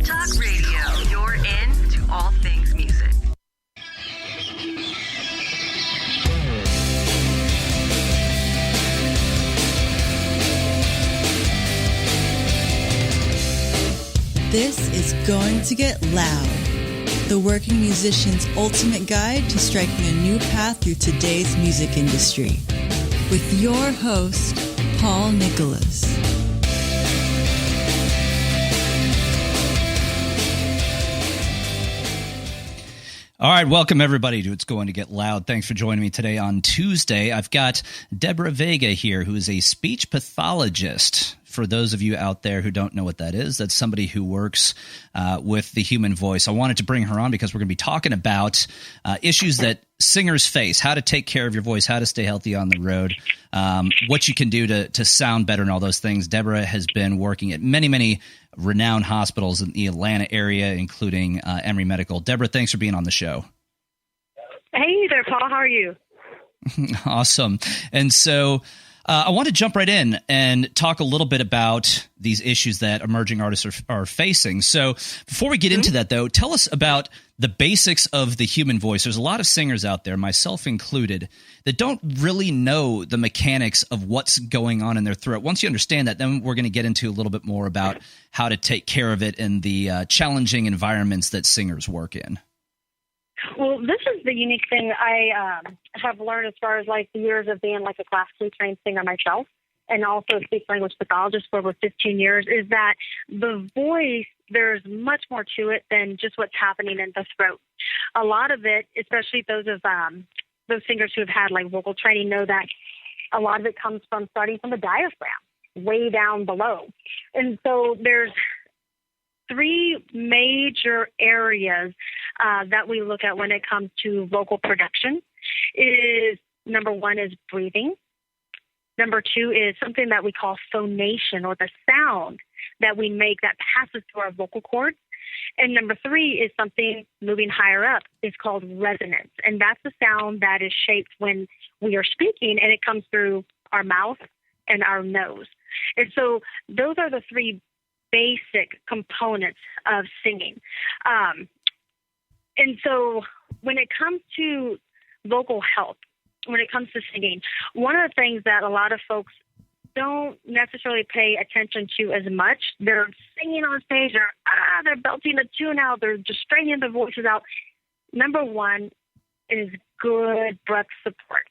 Talk Radio, you're in to all things music. This is Going to Get Loud, the working musician's ultimate guide to striking a new path through today's music industry. With your host, Paul Nicholas. All right, welcome everybody to It's Going to Get Loud. Thanks for joining me today on Tuesday. I've got Deborah Vega here, who is a speech pathologist. For those of you out there who don't know what that is, that's somebody who works with the human voice. I wanted to bring her on because we're going to be talking about issues that singers face, how to take care of your voice, how to stay healthy on the road, what you can do to sound better and all those things. Deborah has been working at many renowned hospitals in the Atlanta area, including Emory Medical. Deborah, thanks for being on the show. Hey there, Paul. How are you? Awesome. And so I want to jump right in and talk a little bit about these issues that emerging artists are facing. So before we get into that, though, tell us about the basics of the human voice. There's a lot of singers out there, myself included, that don't really know the mechanics of what's going on in their throat. Once you understand that, then we're going to get into a little bit more about how to take care of it in the challenging environments that singers work in. Well, this is the unique thing I have learned as far as like the years of being like a classically trained singer myself and also a speech language pathologist for over 15 years is that the voice, there's much more to it than just what's happening in the throat. A lot of it, especially those singers who have had like vocal training, know that a lot of it comes from starting from the diaphragm, way down below. And so there's three major areas that we look at when it comes to vocal production. Number one is breathing. Number two is something that we call phonation, or the sound that we make that passes through our vocal cords. And number three is something moving higher up. It's called resonance. And that's the sound that is shaped when we are speaking, and it comes through our mouth and our nose. And so those are the three basic components of singing. And so when it comes to vocal health, when it comes to singing, one of the things that a lot of folks don't necessarily pay attention to as much, they're singing on stage, or they're belting a tune out, they're just straining their voices out. Number one is good breath support.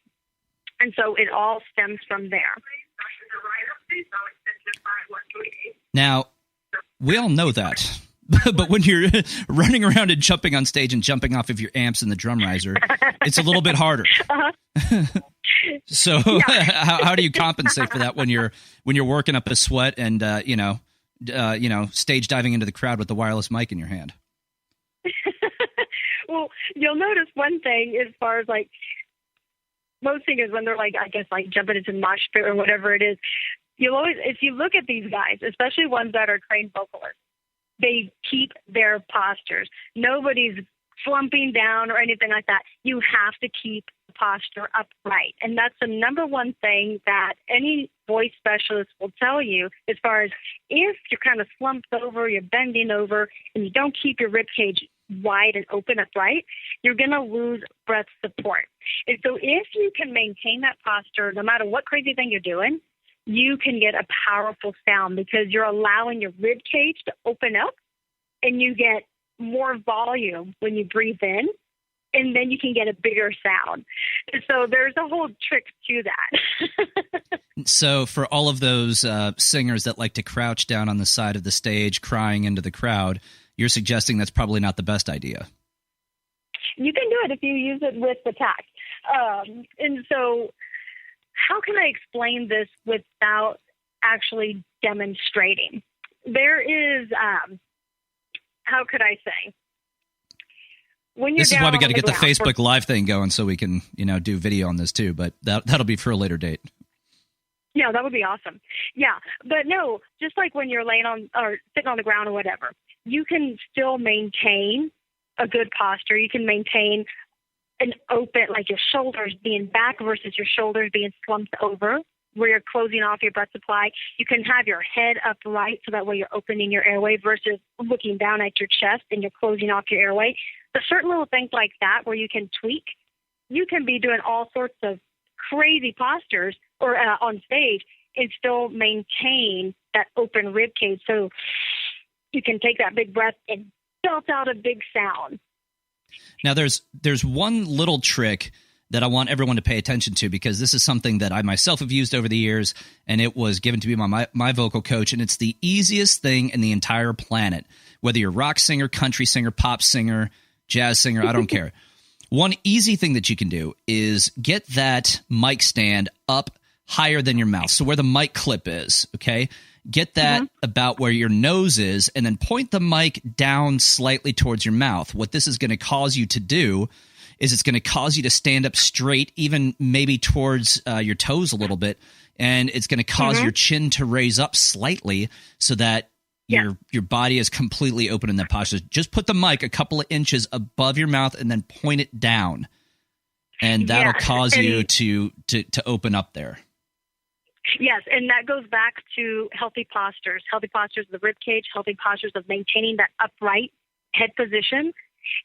And so it all stems from there. Now, we all know that. But when you're running around and jumping on stage and jumping off of your amps and the drum riser, it's a little bit harder. So how do you compensate for that when you're working up a sweat and stage diving into the crowd with the wireless mic in your hand? Well, you'll notice one thing as far as like most singers when they're like, I guess like jumping into the mosh pit or whatever it is, you'll always, if you look at these guys, especially ones that are trained vocalists, they keep their postures. Nobody's slumping down or anything like that. You have to keep the posture upright. And that's the number one thing that any voice specialist will tell you, as far as if you're kind of slumped over, you're bending over, and you don't keep your rib cage wide and open upright, you're going to lose breath support. And so if you can maintain that posture, no matter what crazy thing you're doing, you can get a powerful sound because you're allowing your rib cage to open up, and you get more volume when you breathe in, and then you can get a bigger sound. And so there's a whole trick to that. So for all of those singers that like to crouch down on the side of the stage crying into the crowd, you're suggesting that's probably not the best idea. You can do it if you use it with the tact. And so how can I explain this without actually demonstrating? There is, how could I say? When you're this is why we got to get the ground, Facebook Live thing going so we can, do video on this too. But that'll be for a later date. Yeah, that would be awesome. Yeah, but no, just like when you're laying on or sitting on the ground or whatever, you can still maintain a good posture. You can maintain an open, like your shoulders being back versus your shoulders being slumped over. where you're closing off your breath supply. You can have your head upright so that way you're opening your airway versus looking down at your chest and you're closing off your airway. There's certain little things like that where you can tweak. You can be doing all sorts of crazy postures or on stage and still maintain that open rib cage. So you can take that big breath and belt out a big sound. Now, there's one little trick that I want everyone to pay attention to, because this is something that I myself have used over the years, and it was given to me by my vocal coach, and it's the easiest thing in the entire planet. Whether you're a rock singer, country singer, pop singer, jazz singer, I don't care. One easy thing that you can do is get that mic stand up higher than your mouth, so where the mic clip is, okay? Get that about where your nose is, and then point the mic down slightly towards your mouth. What this is going to cause you to do is it's going to cause you to stand up straight, even maybe towards your toes a little bit, and it's going to cause your chin to raise up slightly so that your body is completely open in that posture. Just put the mic a couple of inches above your mouth and then point it down, and that'll cause you to open up there. Yes, and that goes back to healthy postures of the rib cage, healthy postures of maintaining that upright head position,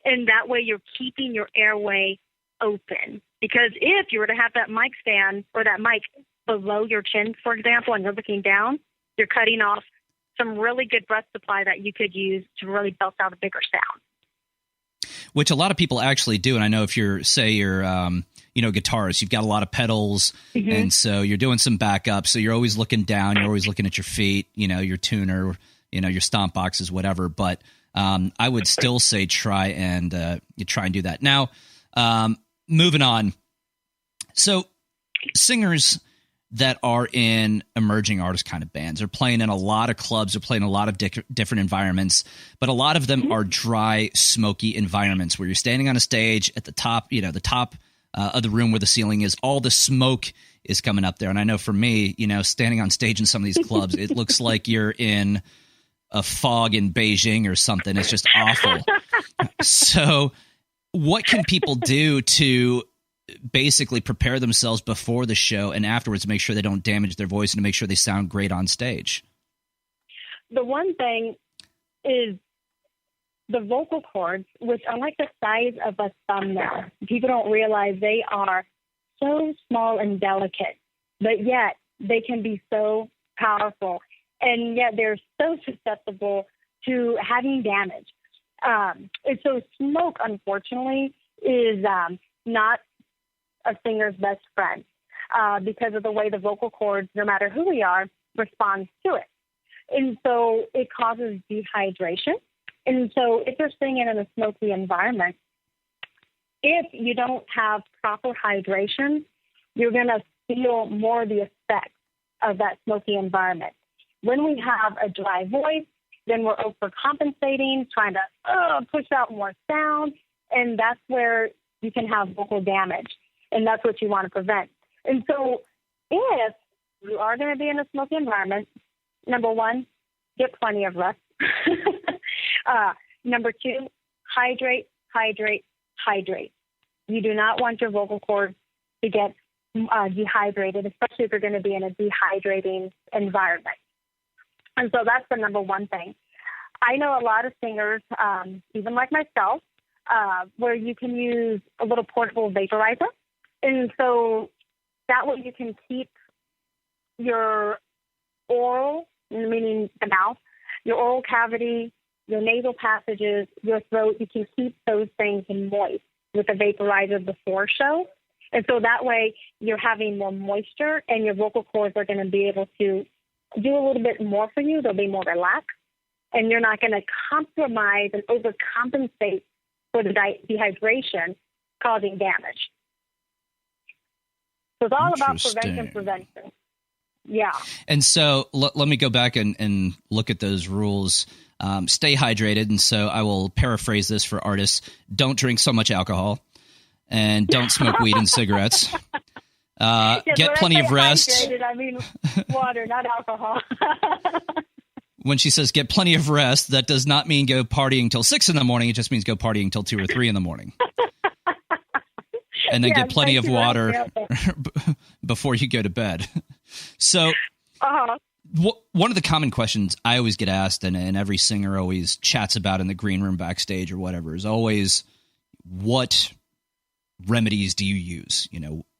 and that way you're keeping your airway open. Because if you were to have that mic stand or that mic below your chin, for example, and you're looking down, you're cutting off some really good breath supply that you could use to really belt out a bigger sound. Which a lot of people actually do, and I know if you're, say you're guitarist, you've got a lot of pedals, and so you're doing some backup, so you're always looking down, you're always looking at your feet, your tuner, your stomp boxes, whatever. But I would still say try and do that. Now, moving on. So singers that are in emerging artist kind of bands are playing in a lot of clubs, are playing a lot of different environments, but a lot of them are dry, smoky environments where you're standing on a stage at the top, the top of the room where the ceiling is, all the smoke is coming up there. And I know for me, standing on stage in some of these clubs, it looks like you're in a fog in Beijing or something. It's just awful. So what can people do to basically prepare themselves before the show and afterwards to make sure they don't damage their voice and to make sure they sound great on stage? The one thing is the vocal cords, which are like the size of a thumbnail. People don't realize they are so small and delicate, but yet they can be so powerful, and yet they're so susceptible to having damage. And so smoke, unfortunately, is not a singer's best friend because of the way the vocal cords, no matter who we are, responds to it. And so it causes dehydration. And so if you're singing in a smoky environment, if you don't have proper hydration, you're going to feel more the effects of that smoky environment. When we have a dry voice, then we're overcompensating, trying to push out more sound, and that's where you can have vocal damage, and that's what you want to prevent. And so if you are going to be in a smoky environment, number one, get plenty of rest. Number two, hydrate. You do not want your vocal cords to get dehydrated, especially if you're going to be in a dehydrating environment. And so that's the number one thing. I know a lot of singers, even like myself, where you can use a little portable vaporizer. And so that way you can keep your oral, meaning the mouth, your oral cavity, your nasal passages, your throat, you can keep those things moist with a vaporizer before show. And so that way you're having more moisture and your vocal cords are going to be able to do a little bit more for you. They'll be more relaxed, and you're not going to compromise and overcompensate for the dehydration causing damage. So it's all about prevention. Yeah. And so let me go back and look at those rules. Stay hydrated. And so I will paraphrase this for artists. Don't drink so much alcohol and don't smoke weed and cigarettes. Get plenty of rest. Hydrated, I mean water, not alcohol. When she says get plenty of rest, that does not mean go partying till 6 a.m. It just means go partying till 2 or 3 a.m. And then get plenty of water before you go to bed. So Uh-huh. one of the common questions I always get asked, and every singer always chats about in the green room backstage or whatever, is always, what remedies do you use?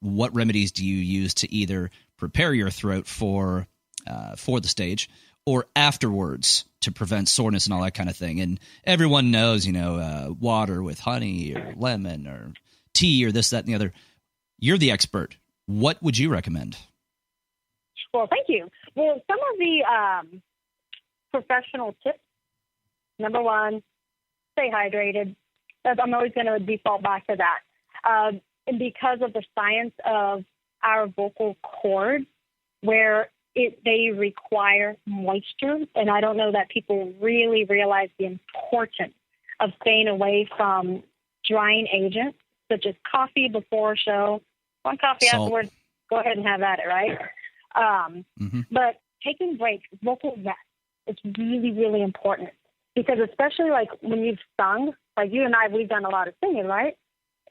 What remedies do you use to either prepare your throat for the stage or afterwards to prevent soreness and all that kind of thing? And everyone knows, water with honey or lemon or tea or this, that, and the other. You're the expert. What would you recommend? Well, thank you. Well, some of the professional tips, number one, stay hydrated. I'm always going to default back to that. And because of the science of our vocal cords, where they require moisture, and I don't know that people really realize the importance of staying away from drying agents, such as coffee before a show. One coffee Salt. afterwards, go ahead and have at it, right? But taking breaks, vocal rest, it's really, really important. Because especially like when you've sung, like you and I, we've done a lot of singing, right?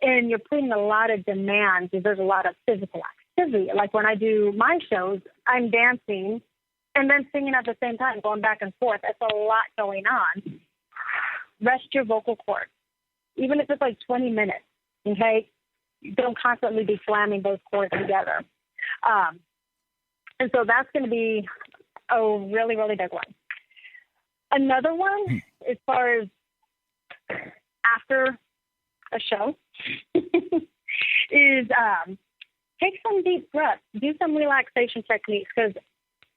And you're putting a lot of demands. There's a lot of physical activity. Like when I do my shows, I'm dancing and then singing at the same time, going back and forth. It's a lot going on. Rest your vocal cords, even if it's like 20 minutes, okay? Don't constantly be slamming those cords together. And so that's going to be a really, really big one. Another one, as far as after a show, is take some deep breaths, do some relaxation techniques, because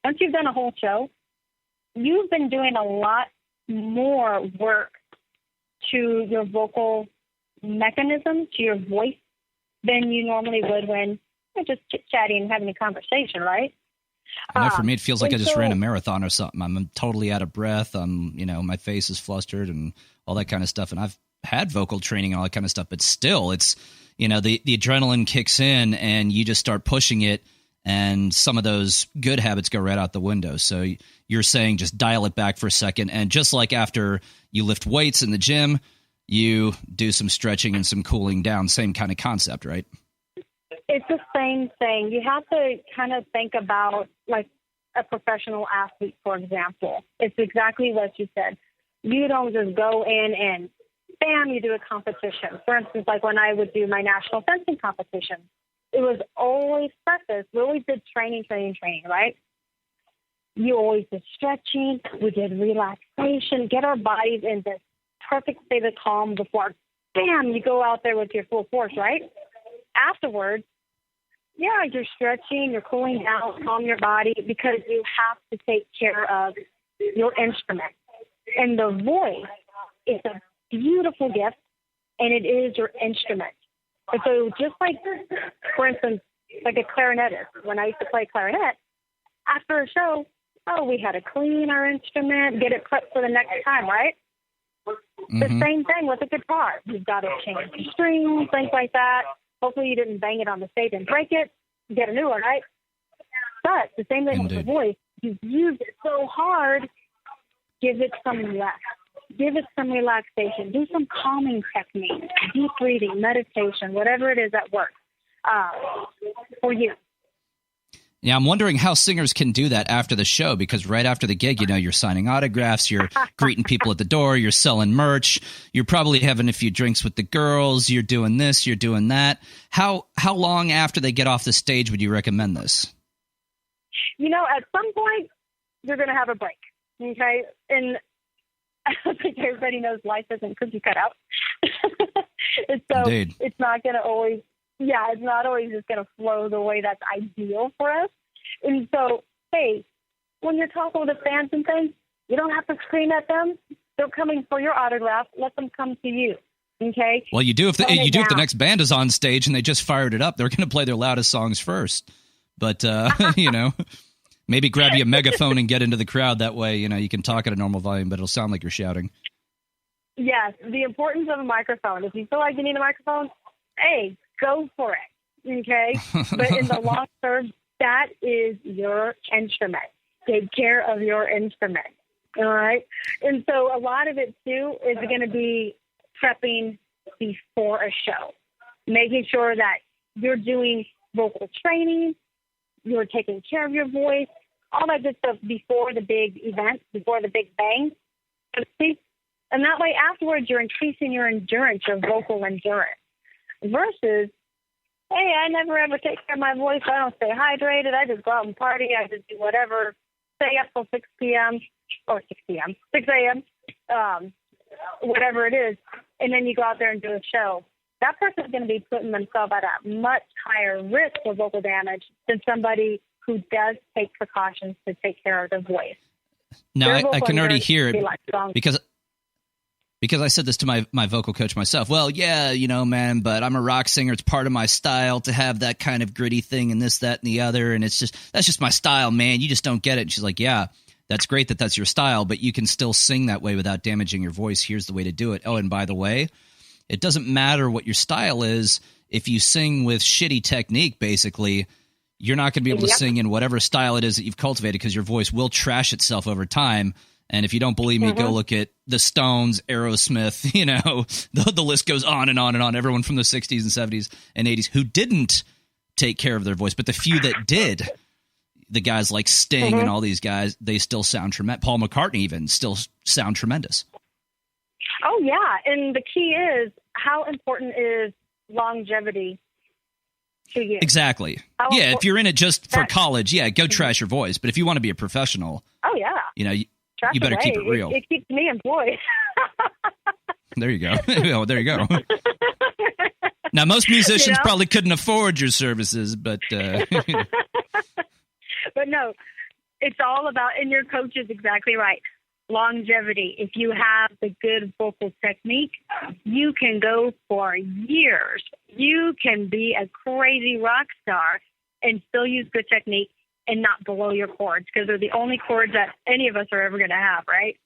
once you've done a whole show, you've been doing a lot more work to your vocal mechanism, to your voice, than you normally would when you're just chit-chatting and having a conversation, right? I know for me, it feels like I just ran a marathon or something. I'm totally out of breath. My face is flustered and all that kind of stuff. And I've had vocal training and all that kind of stuff, but still it's, the adrenaline kicks in and you just start pushing it. And some of those good habits go right out the window. So you're saying just dial it back for a second. And just like after you lift weights in the gym, you do some stretching and some cooling down, same kind of concept, right? It's the same thing. You have to kind of think about like a professional athlete, for example. It's exactly what you said. You don't just go in and bam, you do a competition. For instance, like when I would do my national fencing competition, it was always practice. We always did training, right? You always did stretching. We did relaxation, get our bodies in this perfect state of calm before, bam, you go out there with your full force, right? Afterwards, yeah, you're stretching, you're cooling down, calm your body, because you have to take care of your instrument. And the voice is a beautiful gift, and it is your instrument. And so just like, for instance, like a clarinetist, when I used to play clarinet, after a show, we had to clean our instrument, get it prepped for the next time, right? The same thing with a guitar. You've got to change the strings, things like that. Hopefully you didn't bang it on the stage and break it. Get a new one, right? But the same thing with the voice. You've used it so hard. Give it some rest. Give it some relaxation. Do some calming techniques, deep breathing, meditation, whatever it is that works for you. Yeah, I'm wondering how singers can do that after the show, because right after the gig, you're signing autographs, you're greeting people at the door, you're selling merch, you're probably having a few drinks with the girls, you're doing this, you're doing that. How long after they get off the stage would you recommend this? At some point, you're going to have a break, okay? And I think everybody knows life isn't cookie cut out. And so Indeed. It's not going to always... Yeah, it's not always just going to flow the way that's ideal for us. And so, hey, when you're talking with the fans and things, you don't have to scream at them. They're coming for your autograph. Let them come to you, okay? Well, you do if the next band is on stage and they just fired it up. They're going to play their loudest songs first. But, maybe grab you a megaphone and get into the crowd. That way, you can talk at a normal volume, but it'll sound like you're shouting. Yes, the importance of a microphone. If you feel like you need a microphone, hey, go for it, okay? But in the long term, that is your instrument. Take care of your instrument, all right? And so a lot of it, too, is going to be prepping before a show, making sure that you're doing vocal training, you were taking care of your voice, all that good stuff before the big event, before the big bang. And that way afterwards you're increasing your endurance, your vocal endurance. Versus, hey, I never ever take care of my voice. I don't stay hydrated. I just go out and party. I just do whatever. Stay up till 6 p.m. or 6 p.m., 6 a.m., whatever it is. And then you go out there and do a show. That person's going to be putting themselves at a much higher risk of vocal damage than somebody who does take precautions to take care of their voice. Now, I can already hear it because I said this to my vocal coach myself. Well, yeah, man, but I'm a rock singer. It's part of my style to have that kind of gritty thing and this, that, and the other. And that's just my style, man. You just don't get it. And she's like, yeah, that's great that that's your style, but you can still sing that way without damaging your voice. Here's the way to do it. Oh, and by the way, it doesn't matter what your style is. If you sing with shitty technique, basically, you're not going to be able to sing in whatever style it is that you've cultivated because your voice will trash itself over time. And if you don't believe me, go look at the Stones, Aerosmith, the list goes on and on and on. Everyone from the 60s and 70s and 80s who didn't take care of their voice, but the few that did, the guys like Sting and all these guys, they still sound tremendous. Paul McCartney even still sound tremendous. Oh, yeah. And the key is, how important is longevity to you? Exactly. If you're in it just for college, go trash your voice. But if you want to be a professional, you better keep it real. It keeps me employed. There you go. Well, there you go. Now, most musicians probably couldn't afford your services, but... But no, it's all about, and your coach is exactly right, longevity. If you have the good vocal technique, you can go for years. You can be a crazy rock star and still use good technique and not blow your chords, because they're the only chords that any of us are ever going to have, right?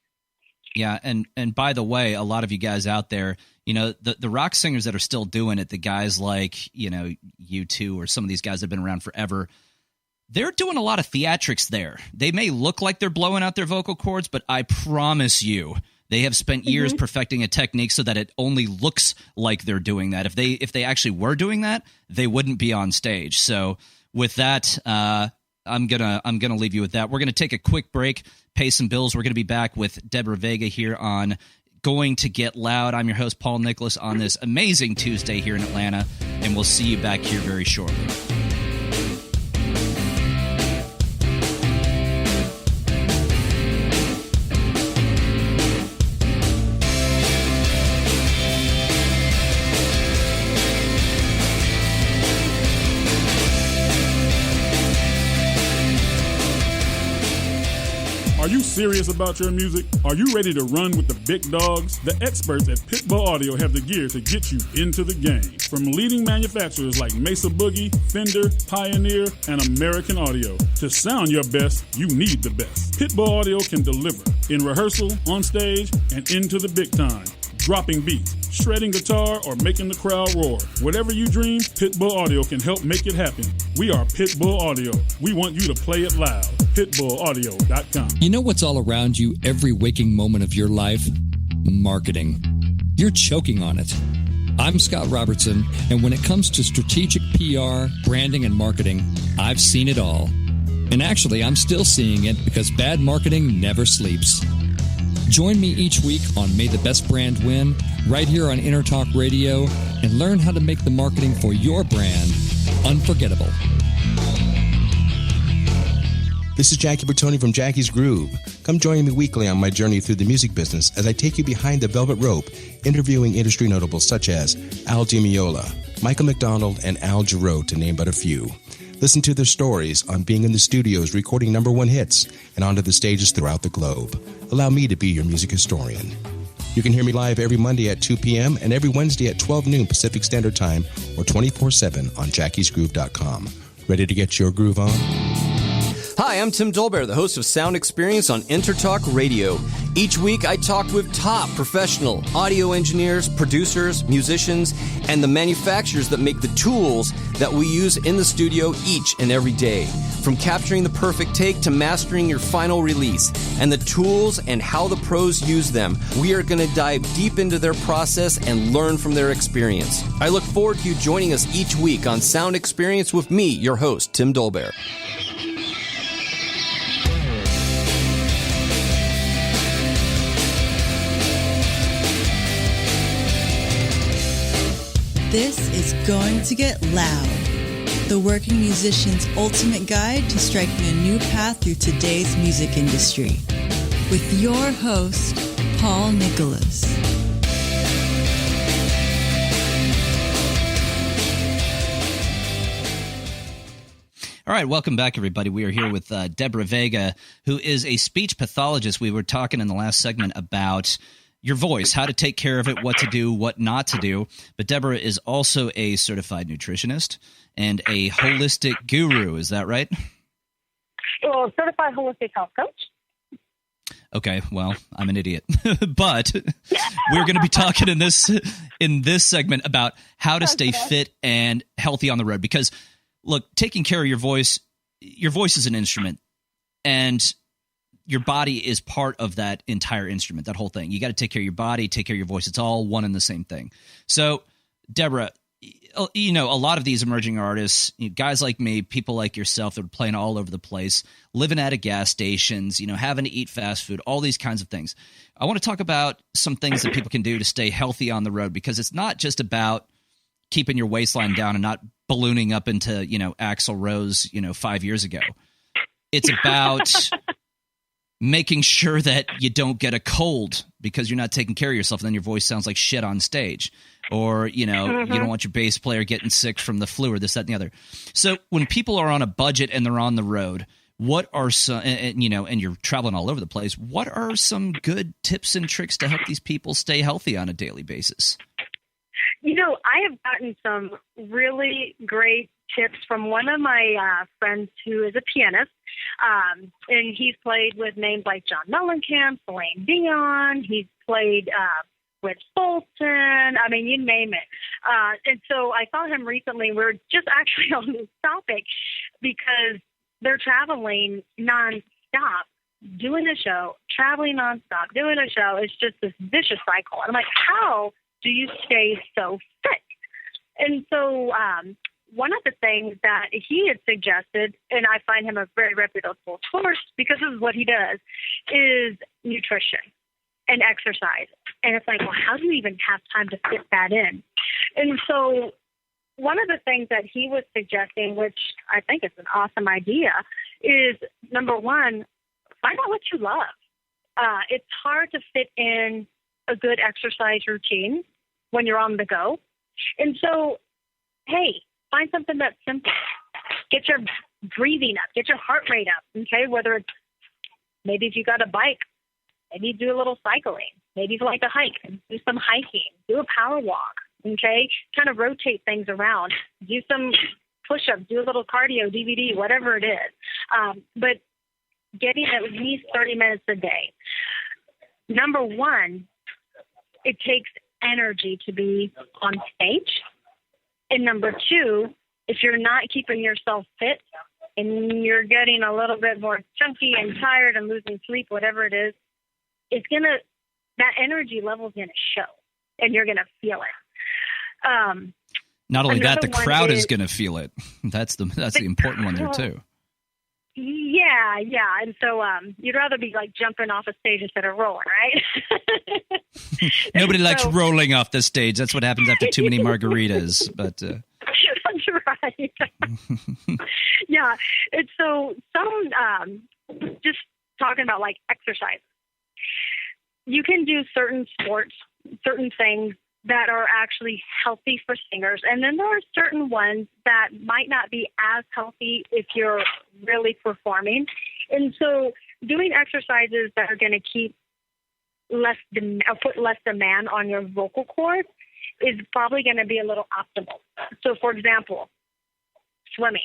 Yeah, and by the way, a lot of you guys out there, the rock singers that are still doing it, the guys like, U2 or some of these guys that have been around forever, they're doing a lot of theatrics there. They may look like they're blowing out their vocal cords, but I promise you, they have spent years perfecting a technique so that it only looks like they're doing that. If they actually were doing that, they wouldn't be on stage. So with that, I'm gonna leave you with that. We're gonna take a quick break, pay some bills. We're gonna be back with Deborah Vega here on Going to Get Loud. I'm your host, Paul Nicholas, on this amazing Tuesday here in Atlanta, and we'll see you back here very shortly. Are you serious about your music? Are you ready to run with the big dogs? The experts at Pitbull Audio have the gear to get you into the game. From leading manufacturers like Mesa Boogie, Fender, Pioneer, and American Audio. To sound your best, you need the best. Pitbull Audio can deliver in rehearsal, on stage, and into the big time. Dropping beats, shredding guitar, or making the crowd roar. Whatever you dream, Pitbull Audio can help make it happen. We are Pitbull Audio. We want you to play it loud. PitbullAudio.com. You know what's all around you every waking moment of your life? Marketing. You're choking on it. I'm Scott Robertson, and when it comes to strategic PR, branding, and marketing, I've seen it all. And actually, I'm still seeing it because bad marketing never sleeps. Join me each week on May the Best Brand Win, right here on Intertalk Radio, and learn how to make the marketing for your brand unforgettable. This is Jackie Bertoni from Jackie's Groove. Come join me weekly on my journey through the music business as I take you behind the velvet rope, interviewing industry notables such as Al Di Meola, Michael McDonald, and Al Jarreau, to name but a few. Listen to their stories on being in the studios recording #1 hits and onto the stages throughout the globe. Allow me to be your music historian. You can hear me live every Monday at 2 p.m. and every Wednesday at 12 noon Pacific Standard Time or 24/7 on jackiesgroove.com. Ready to get your groove on? Hi, I'm Tim Dolbear, the host of Sound Experience on Intertalk Radio. Each week, I talk with top professional audio engineers, producers, musicians, and the manufacturers that make the tools that we use in the studio each and every day. From capturing the perfect take to mastering your final release, and the tools and how the pros use them, we are going to dive deep into their process and learn from their experience. I look forward to you joining us each week on Sound Experience with me, your host, Tim Dolbear. This is Going to Get Loud, the working musician's ultimate guide to striking a new path through today's music industry. With your host, Paul Nicholas. All right, welcome back, everybody. We are here with Deborah Vega, who is a speech pathologist. We were talking in the last segment about your voice, how to take care of it, what to do, what not to do. But Deborah is also a certified nutritionist and a holistic guru. Is that right? Well, certified holistic health coach. Okay, well, I'm an idiot. But we're going to be talking in this segment about how to stay fit and healthy on the road. Because, look, taking care of your voice is an instrument. And your body is part of that entire instrument, that whole thing. You got to take care of your body, take care of your voice. It's all one and the same thing. So, Deborah, you know, a lot of these emerging artists, guys like me, people like yourself that are playing all over the place, living at gas stations, having to eat fast food, all these kinds of things. I want to talk about some things that people can do to stay healthy on the road, because it's not just about keeping your waistline down and not ballooning up into, Axl Rose, 5 years ago. It's about making sure that you don't get a cold because you're not taking care of yourself, and then your voice sounds like shit on stage. Or, you don't want your bass player getting sick from the flu or this, that, and the other. So when people are on a budget and they're on the road, what are some, and you're traveling all over the place, what are some good tips and tricks to help these people stay healthy on a daily basis? I have gotten some really great tips from one of my friends who is a pianist, and he's played with names like John Mellencamp, Celine Dion. He's played with Bolton. I mean, you name it. And so I saw him recently. We're just actually on this topic because they're traveling nonstop, doing a show, traveling nonstop, doing a show. It's just this vicious cycle. And I'm like, how do you stay so fit? And so one of the things that he had suggested, and I find him a very reputable source because this is what he does, is nutrition and exercise. And it's like, well, how do you even have time to fit that in? And so one of the things that he was suggesting, which I think is an awesome idea, is, number one, find out what you love. It's hard to fit in a good exercise routine when you're on the go. And so, hey, find something that's simple. Get your breathing up. Get your heart rate up, okay? Whether it's, maybe if you got a bike, maybe do a little cycling. Maybe if you like to hike, do some hiking. Do a power walk, okay? Kind of rotate things around. Do some push-ups. Do a little cardio, DVD, whatever it is. But getting at least 30 minutes a day. Number one, it takes energy to be on stage. And number two, if you're not keeping yourself fit and you're getting a little bit more chunky and tired and losing sleep, whatever it is, that energy level is going to show, and you're going to feel it. Not only that, the crowd is going to feel it. That's the important one there too. Yeah. And so you'd rather be like jumping off a stage instead of rolling, right? Nobody likes rolling off the stage. That's what happens after too many margaritas. But that's right. Yeah. And so just talking about like exercise. You can do certain sports, certain things that are actually healthy for singers. And then there are certain ones that might not be as healthy if you're really performing. And so doing exercises that are going to keep put less demand on your vocal cords is probably going to be a little optimal. So, for example, swimming.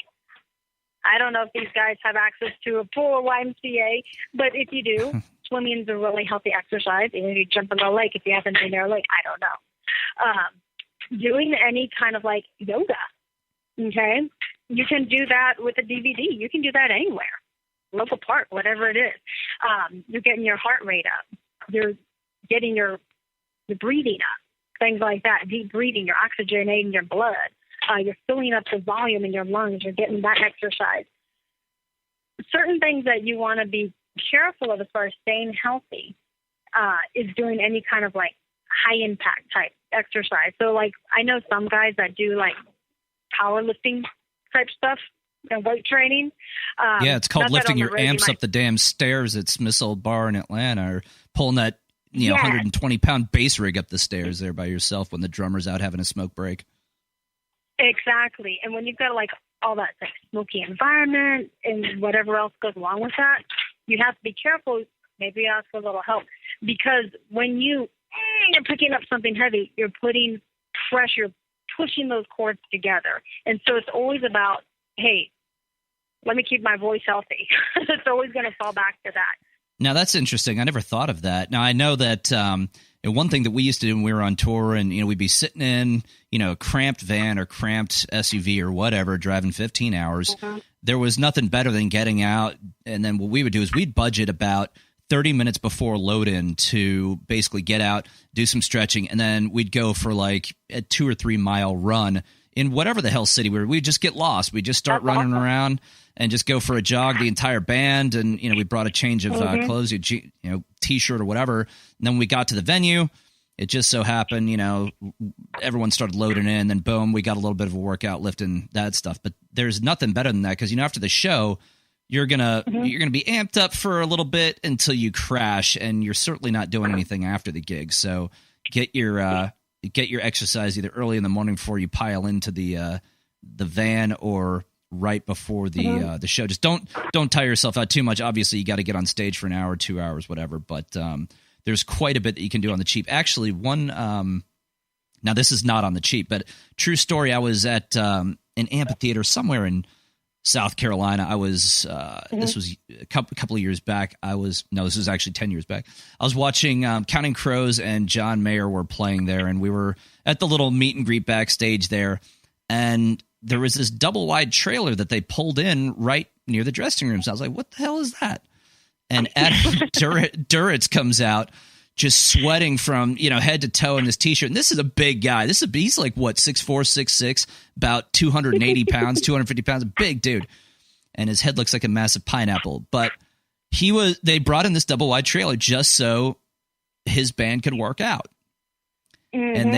I don't know if these guys have access to a pool or YMCA, but if you do, swimming is a really healthy exercise. Even if you jump in the lake, if you haven't been near a lake, I don't know. Doing any kind of like yoga, okay? You can do that with a DVD. You can do that anywhere, local park, whatever it is. You're getting your heart rate up. You're getting your breathing up, things like that. Deep breathing, you're oxygenating your blood. You're filling up the volume in your lungs. You're getting that exercise. Certain things that you want to be careful of as far as staying healthy is doing any kind of like high impact type exercise. So like I know some guys that do like powerlifting type stuff and weight training. Yeah, it's called lifting your amps up the damn stairs at Smith's Old Bar in Atlanta, or pulling that 120-pound bass rig up the stairs there by yourself when the drummer's out having a smoke break. Exactly. And when you've got like all that like smoky environment and whatever else goes along with that, you have to be careful, maybe ask for a little help, because when you're picking up something heavy, you're putting pressure, pushing those cords together. And so it's always about, hey, let me keep my voice healthy. It's always going to fall back to that. Now, that's interesting. I never thought of that. Now, I know that one thing that we used to do when we were on tour, and we'd be sitting in a cramped van or cramped SUV or whatever, driving 15 hours. Mm-hmm. There was nothing better than getting out, and then what we would do is we'd budget about 30 minutes before load-in to basically get out, do some stretching, and then we'd go for like a 2 or 3 mile run in whatever the hell city we were. We'd just get lost. We'd just start running around and just go for a jog, the entire band. And, we brought a change of clothes, T-shirt or whatever. And then when we got to the venue, it just so happened, everyone started loading in. Then boom, we got a little bit of a workout lifting that stuff. But there's nothing better than that, because, after the show, you're gonna be amped up for a little bit until you crash, and you're certainly not doing anything after the gig. So get your exercise either early in the morning before you pile into the van, or right before the show. Just don't tire yourself out too much. Obviously, you got to get on stage for an hour, 2 hours, whatever. But there's quite a bit that you can do on the cheap. Actually, now this is not on the cheap, but true story. I was at an amphitheater somewhere in South Carolina. I was this was a couple of years back. This was actually 10 years back. I was watching Counting Crows and John Mayer were playing there, and we were at the little meet and greet backstage there, and there was this double wide trailer that they pulled in right near the dressing rooms. I was like, what the hell is that? And Adam Duritz comes out just sweating from, head to toe in this T-shirt. And this is a big guy. He's like, what, 6'4", 6'6", about 280 pounds, 250 pounds, a big dude. And his head looks like a massive pineapple. But they brought in this double wide trailer just so his band could work out. Mm-hmm. And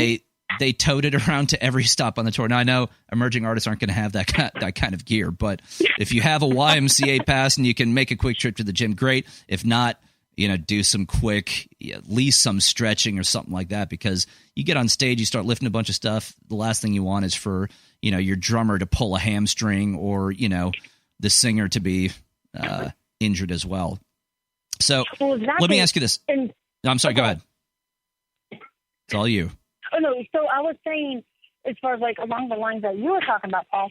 they towed it around to every stop on the tour. Now, I know emerging artists aren't going to have that kind of gear, but if you have a YMCA pass and you can make a quick trip to the gym, great. If not, do some quick, at least some stretching or something like that, because you get on stage, you start lifting a bunch of stuff. The last thing you want is for, your drummer to pull a hamstring, or, the singer to be injured as well. So let me ask you this. I'm sorry, go ahead. It's all you. Oh, no, so I was saying, as far as like along the lines that you were talking about, Paul,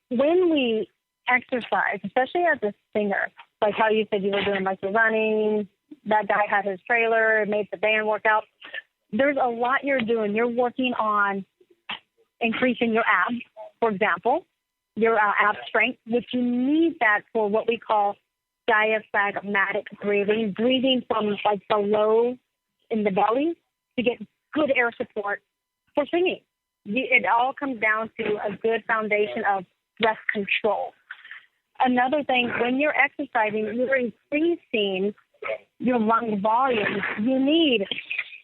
when we exercise, especially as a singer, like how you said you were doing like the running, that guy had his trailer, made the band work out. There's a lot you're doing. You're working on increasing your abs, for example, your ab strength, which you need that for what we call diaphragmatic breathing from like below in the belly to get good air support for singing. It all comes down to a good foundation of breath control. Another thing, when you're exercising, you're increasing your lung volume. You need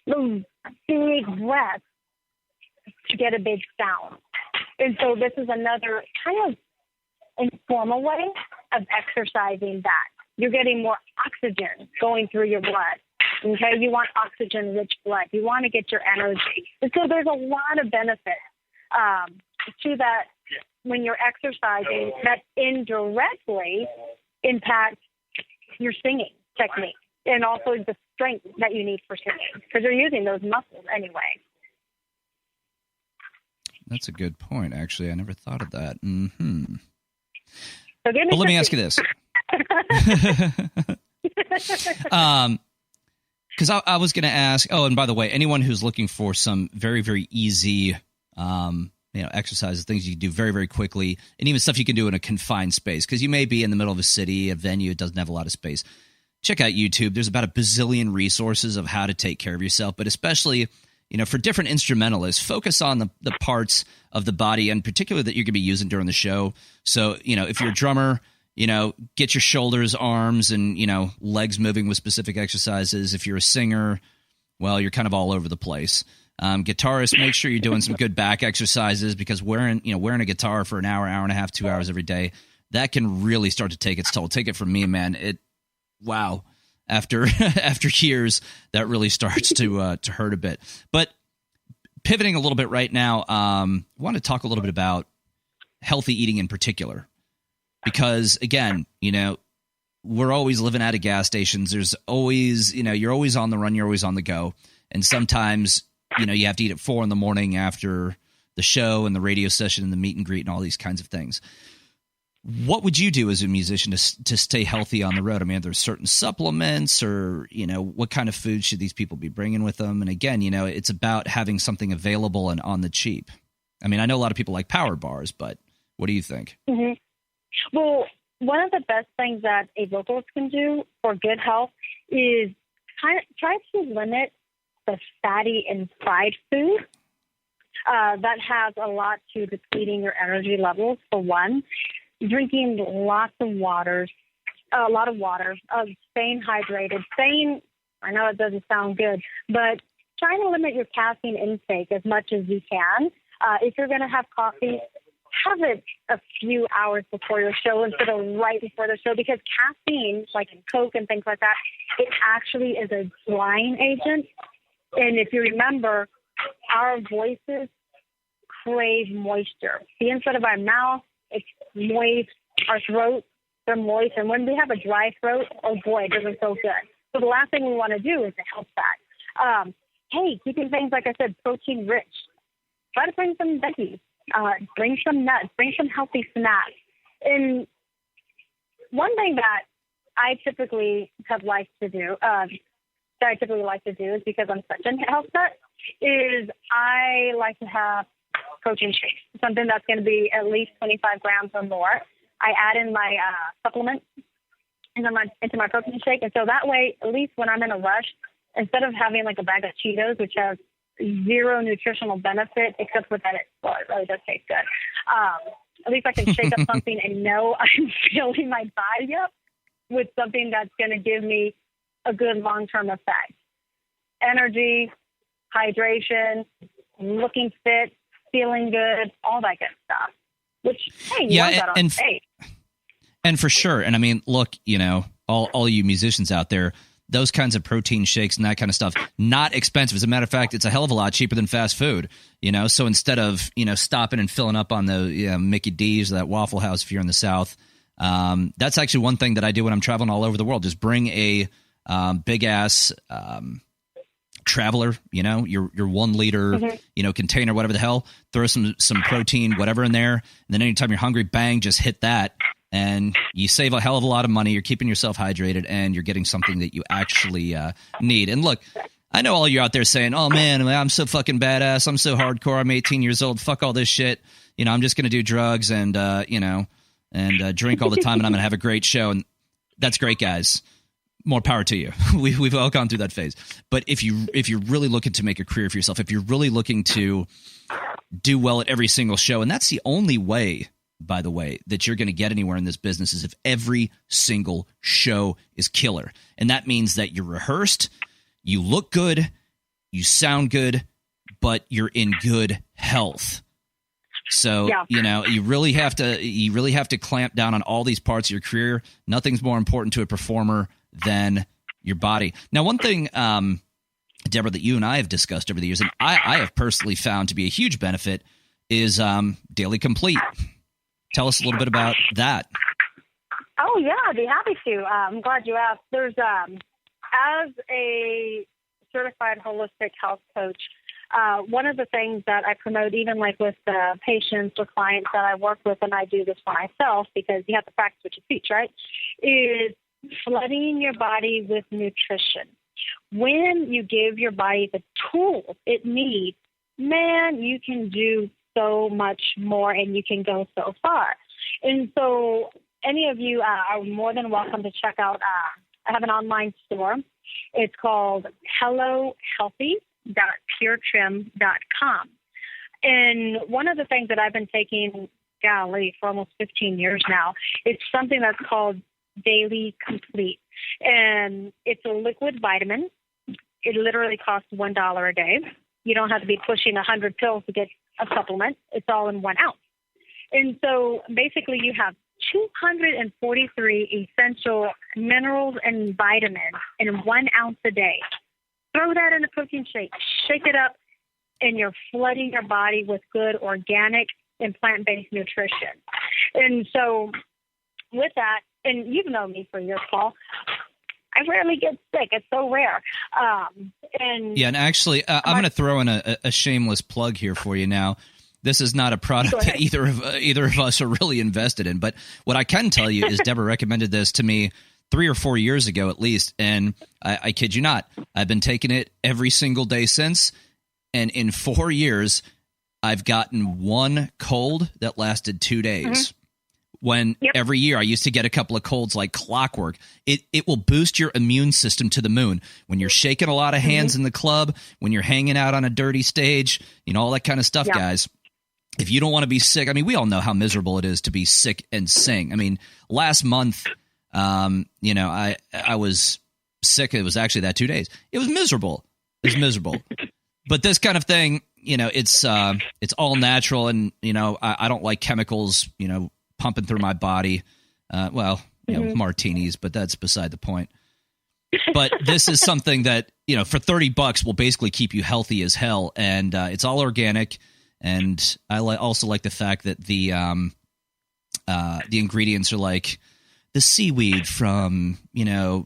those big breaths to get a big sound. And so this is another kind of informal way of exercising that. You're getting more oxygen going through your blood. Okay, you want oxygen-rich blood. You want to get your energy. And so there's a lot of benefits to that when you're exercising that indirectly impact your singing technique and also the strength that you need for singing, because you're using those muscles anyway. That's a good point, actually. I never thought of that. Mm-hmm. So give me Well, let me ask you this. Because I was going to ask, and by the way, anyone who's looking for some very, very easy, exercises, things you can do very, very quickly, and even stuff you can do in a confined space, because you may be in the middle of a city, a venue, it doesn't have a lot of space. Check out YouTube. There's about a bazillion resources of how to take care of yourself, but especially, for different instrumentalists, focus on the parts of the body, and particularly that you're going to be using during the show. So, if you're a drummer, get your shoulders, arms, and, legs moving with specific exercises. If you're a singer, well, you're kind of all over the place. Guitarists, make sure you're doing some good back exercises, because wearing a guitar for an hour, hour and a half, 2 hours every day, that can really start to take its toll. Take it from me, man. Wow. After years, that really starts to hurt a bit. But pivoting a little bit right now, I want to talk a little bit about healthy eating in particular, because again, we're always living out of gas stations. There's always, you're always on the run, you're always on the go, and sometimes, you have to eat at 4 a.m. after the show and the radio session and the meet and greet and all these kinds of things. What would you do as a musician to stay healthy on the road? I mean, are there certain supplements, or, what kind of food should these people be bringing with them? And again, it's about having something available and on the cheap. I mean, I know a lot of people like power bars, but what do you think? Mm-hmm. Well, one of the best things that a vocalist can do for good health is try to limit the fatty and fried food. That has a lot to depleting your energy levels, for one. Drinking lots of water, staying hydrated, I know it doesn't sound good, but trying to limit your caffeine intake as much as you can. If you're going to have coffee, have it a few hours before your show instead of right before the show, because caffeine, like in Coke and things like that, it actually is a drying agent. And if you remember, our voices crave moisture. The inside of our mouth, it's moist. Our throats, they're moist. And when we have a dry throat, oh boy, it doesn't feel good. So the last thing we want to do is to help that. Keeping things, like I said, protein rich. Try to bring some veggies. Bring some nuts. Bring some healthy snacks. And one thing that I typically like to do is, because I'm such a health nut, is I like to have protein shakes, something that's going to be at least 25 grams or more. I add in my supplements into my protein shake, and so that way, at least when I'm in a rush, instead of having like a bag of Cheetos, which has zero nutritional benefit except for that it really does taste good. At least I can shake up something and know I'm filling my body up with something that's going to give me a good long-term effect. Energy, hydration, looking fit, feeling good, all that good stuff. Which, hey, you want that on stage. And for sure. And I mean, look, all you musicians out there, those kinds of protein shakes and that kind of stuff, not expensive. As a matter of fact, it's a hell of a lot cheaper than fast food, So instead of, stopping and filling up on the Mickey D's or that Waffle House if you're in the South, that's actually one thing that I do when I'm traveling all over the world. Just bring a big ass traveler, your 1 liter, container, whatever the hell, throw some protein, whatever in there. And then anytime you're hungry, bang, just hit that. And you save a hell of a lot of money. You're keeping yourself hydrated, and you're getting something that you actually need. And look, I know all you out there saying, oh, man, I'm so fucking badass. I'm so hardcore. I'm 18 years old. Fuck all this shit. I'm just going to do drugs and drink all the time, and I'm going to have a great show. And that's great, guys. More power to you. We've all gone through that phase. But if you're really looking to make a career for yourself, if you're really looking to do well at every single show, and that's the only way, by the way, that you're going to get anywhere in this business, is if every single show is killer. And that means that you're rehearsed, you look good, you sound good, but you're in good health. So, you really have to clamp down on all these parts of your career. Nothing's more important to a performer than your body. Now, one thing, Deborah, that you and I have discussed over the years, and I have personally found to be a huge benefit, is Daily Complete. Tell us a little bit about that. Oh, yeah, I'd be happy to. I'm glad you asked. There's, as a certified holistic health coach, one of the things that I promote, even like with the patients or clients that I work with, and I do this for myself because you have to practice what you teach, right, is flooding your body with nutrition. When you give your body the tools it needs, man, you can do so much more and you can go so far. And so any of you are more than welcome to check out, I have an online store. It's called hellohealthy.puretrim.com. And one of the things that I've been taking, for almost 15 years now, it's something that's called Daily Complete. And it's a liquid vitamin. It literally costs $1 a day. You don't have to be pushing 100 pills to get a supplement. It's all in 1 ounce. And so basically you have 243 essential minerals and vitamins in 1 ounce a day. Throw that in a protein shake, shake it up, and you're flooding your body with good organic and plant-based nutrition. And so with that, and you've known me for years, Paul, I rarely get sick. It's so rare. And actually, I'm going to throw in a shameless plug here for you now. This is not a product that either of us are really invested in. But what I can tell you is Deborah recommended this to me 3 or 4 years ago at least, and I kid you not, I've been taking it every single day since, and in 4 years, I've gotten one cold that lasted 2 days. Mm-hmm. When every year I used to get a couple of colds like clockwork. It will boost your immune system to the moon. When you're shaking a lot of hands in the club, when you're hanging out on a dirty stage, all that kind of stuff, guys. If you don't want to be sick, I mean, we all know how miserable it is to be sick and sing. I mean, last month, I was sick. It was actually that 2 days. It was miserable. But this kind of thing, it's all natural, and I don't like chemicals, pumping through my body. Martinis, but that's beside the point. But this is something that, for $30 will basically keep you healthy as hell. And it's all organic. And I also like the fact that the ingredients are like the seaweed from, the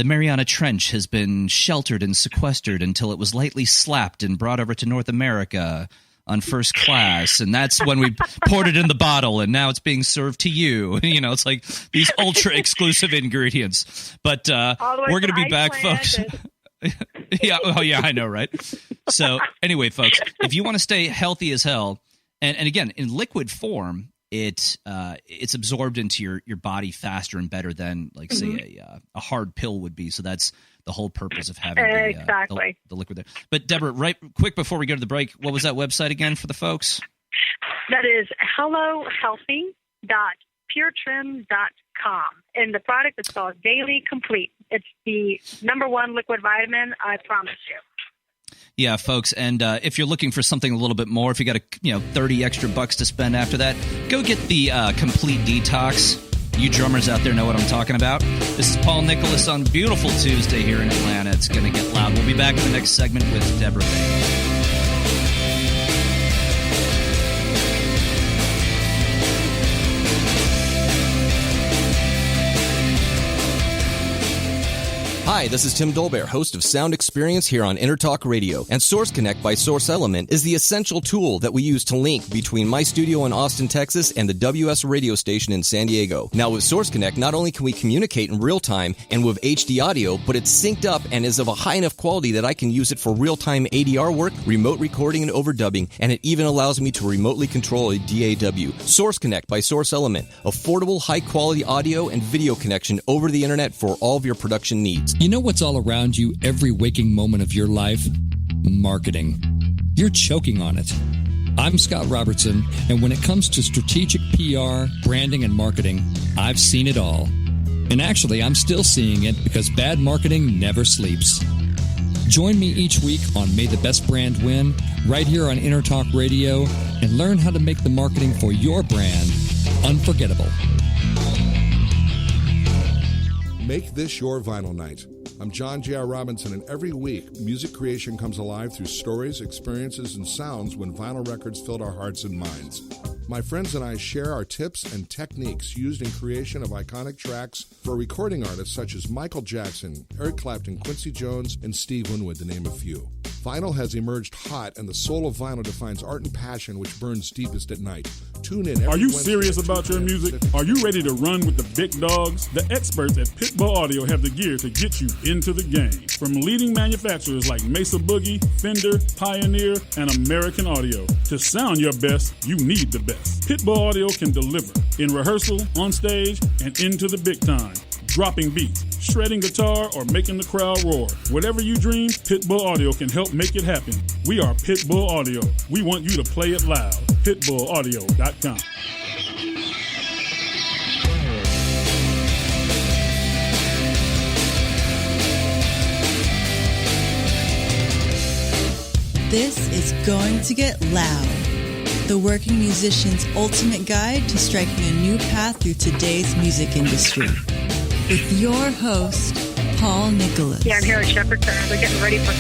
Mariana Trench has been sheltered and sequestered until it was lightly slapped and brought over to North America on first class, and that's when we poured it in the bottle, and now it's being served to you. It's like these ultra exclusive ingredients. But we're going to be back, folks. I know, right? So anyway, folks, if you want to stay healthy as hell, and again, in liquid form, it's absorbed into your body faster and better than, like, say, a hard pill would be. So that's the whole purpose of having the liquid there. But Deborah, right quick before we go to the break, what was that website again for the folks? That is hellohealthy.puretrim.com. And the product is called Daily Complete. It's the #1 liquid vitamin, I promise you. Yeah, folks, and if you're looking for something a little bit more, if you got $30 extra to spend after that, go get the Complete Detox. You drummers out there know what I'm talking about. This is Paul Nicholas on beautiful Tuesday here in Atlanta. It's going to get loud. We'll be back in the next segment with Deborah Vega. Hi, this is Tim Dolbear, host of Sound Experience here on Intertalk Radio. And Source Connect by Source Element is the essential tool that we use to link between my studio in Austin, Texas, and the WS radio station in San Diego. Now, with Source Connect, not only can we communicate in real time and with HD audio, but it's synced up and is of a high enough quality that I can use it for real-time ADR work, remote recording, and overdubbing, and it even allows me to remotely control a DAW. Source Connect by Source Element. Affordable, high-quality audio and video connection over the internet for all of your production needs. You know what's all around you every waking moment of your life? Marketing. You're choking on it. I'm Scott Robertson, and when it comes to strategic PR, branding, and marketing, I've seen it all. And actually, I'm still seeing it because bad marketing never sleeps. Join me each week on May the Best Brand Win, right here on Intertalk Radio, and learn how to make the marketing for your brand unforgettable. Make this your vinyl night. I'm John J.R. Robinson, and every week, music creation comes alive through stories, experiences, and sounds when vinyl records filled our hearts and minds. My friends and I share our tips and techniques used in creation of iconic tracks for recording artists such as Michael Jackson, Eric Clapton, Quincy Jones, and Steve Winwood, to name a few. Vinyl has emerged hot, and the soul of vinyl defines art and passion which burns deepest at night. Tune in. Are you serious about your music? Are you ready to run with the big dogs? The experts at Pitbull Audio have the gear to get you into the game. From leading manufacturers like Mesa Boogie, Fender, Pioneer, and American Audio. To sound your best, you need the best. Pitbull Audio can deliver in rehearsal, on stage, and into the big time. Dropping beats, shredding guitar, or making the crowd roar. Whatever you dream, Pitbull Audio can help make it happen. We are Pitbull Audio. We want you to play it loud. PitbullAudio.com. This is going to get loud. The working musician's ultimate guide to striking a new path through today's music industry. With your host, Paul Nicholas. Yeah, I'm here at Shepherd's. We're getting ready for...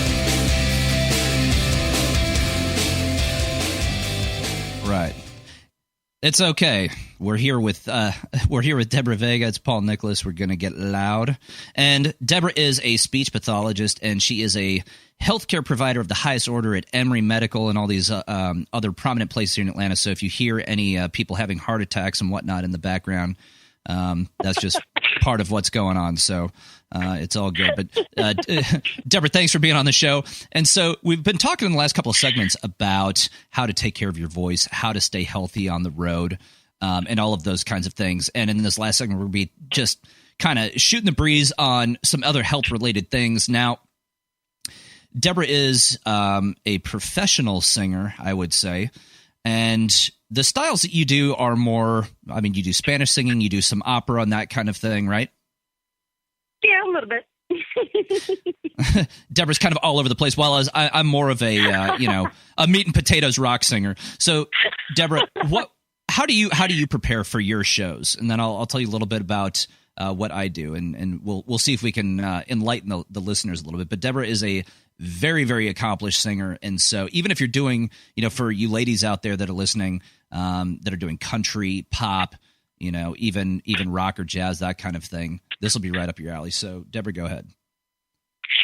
Right. It's okay. We're here with Deborah Vega. It's Paul Nicholas. We're going to get loud. And Deborah is a speech pathologist, and she is a healthcare provider of the highest order at Emory Medical and all these other prominent places here in Atlanta. So if you hear any people having heart attacks and whatnot in the background, that's just part of what's going on. So it's all good. But Deborah, thanks for being on the show. And so we've been talking in the last couple of segments about how to take care of your voice, how to stay healthy on the road, and all of those kinds of things. And in this last segment, we'll be just kind of shooting the breeze on some other health-related things. Now, Deborah is a professional singer, I would say, and the styles that you do are more, I mean, you do Spanish singing, you do some opera and that kind of thing, right? Yeah, a little bit. Deborah's kind of all over the place, while I'm more of a, a meat and potatoes rock singer. So, Deborah, how do you prepare for your shows? And then I'll tell you a little bit about what I do, and we'll see if we can enlighten the listeners a little bit. But Deborah is a very, very accomplished singer, and so even if you're doing, for you ladies out there that are listening, that are doing country, pop, even rock or jazz, that kind of thing, this will be right up your alley. So, Deborah, go ahead.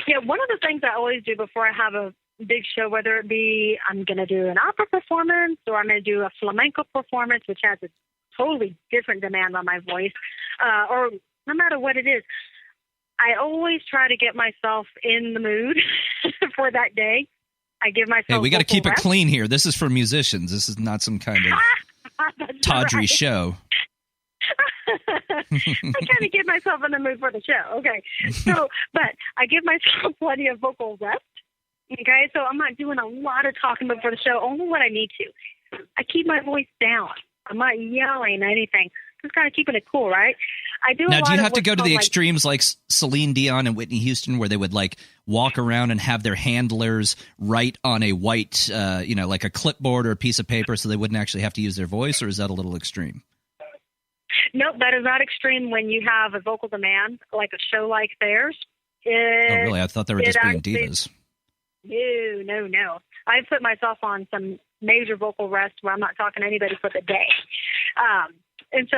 Yeah, one of the things I always do before I have a big show, whether it be I'm going to do an opera performance or I'm going to do a flamenco performance, which has a totally different demand on my voice, or no matter what it is, I always try to get myself in the mood for that day. I give myself. Hey, we got to keep it clean here. This is for musicians. This is not some kind of tawdry show. I kind of give myself in the mood for the show. Okay. So, but I give myself plenty of vocal rest. Okay. So I'm not doing a lot of talking before the show, only what I need to. I keep my voice down. I'm not yelling anything. Just kind of keeping it cool, right? I do. Now, do you have to go to the extremes like Celine Dion and Whitney Houston, where they would like walk around and have their handlers write on a white, like a clipboard or a piece of paper, so they wouldn't actually have to use their voice, or is that a little extreme? Nope, that is not extreme when you have a vocal demand like a show like theirs. Oh, really? I thought they were just being divas. No. I put myself on some major vocal rest where I'm not talking to anybody for the day. And